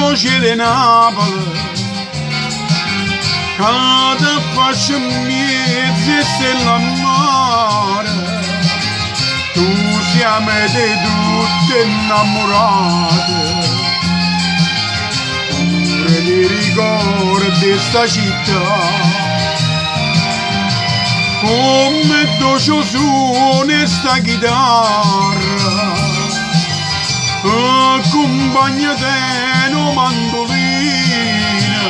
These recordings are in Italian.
voce di Napoli, cada faccia mezza stella a mare, tu siamo di tutte innamorate, pure di ricordi sta città. Come dolce suona sta chitarra, accompagnate una mandolina,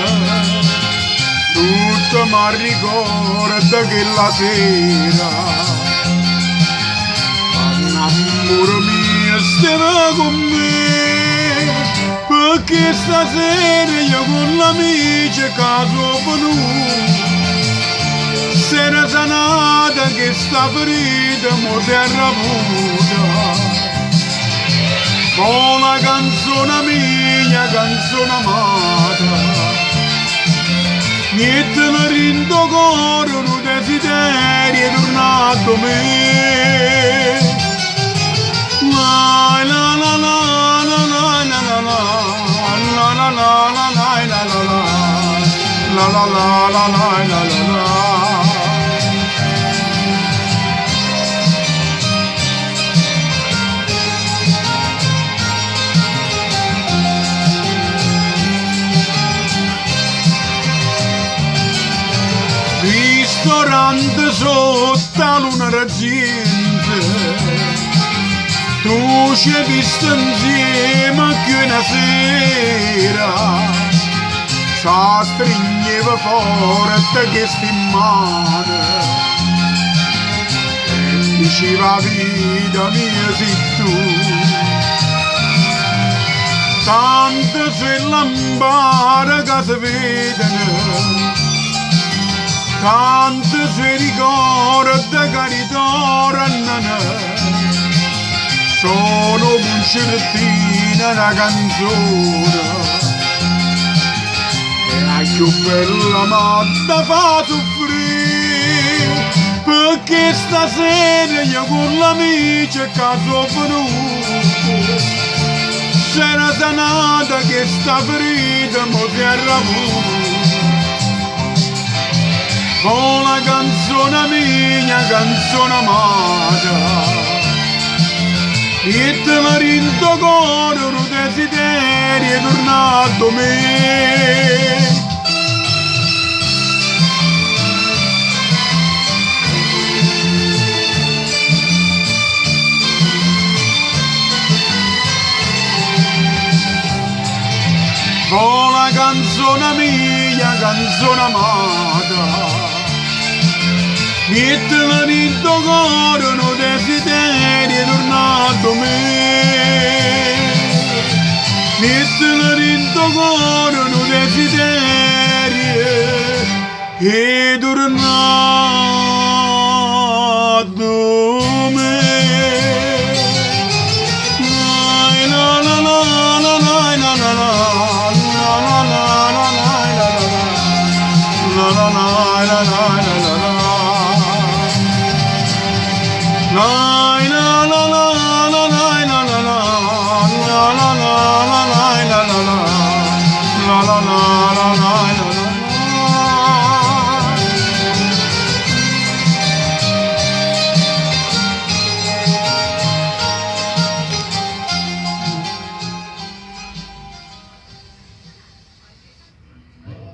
tutto mi ricorda che la sera, l'amore mio stava con me, perché stasera io con l'amici caso venuto. Sera sanata che sta ferita mo si è raputa, con la canzone mia, canzone amata, niente mi rindo cuore, un desiderio è tornato a me. La la la la la la la la la la la la la la la la la. Ristorante sotto la luna argente, tu ci hai visto insieme che una sera si stringeva forte che stimmata e diceva vita mia sei tu. Tante se lampade che si vedono, tante si ricorda che ritornano, sono concertina una canzone, e la più bella matta fa soffrire, perché stasera io con l'amici a casa ho venuto, sera sanata che sta ferita mo si è raputa. Con la canzone mia, canzone amata, e te mi rindo cuore, un desiderio è tornato a me. Con la canzone mia, canzone amata, e te mi rindo cuore, un desiderio è tornato a me. E te mi rindo cuore, un desiderio è tornato a me. La la la la la la la la la la la la. La la la la la la la la la la la la la la la.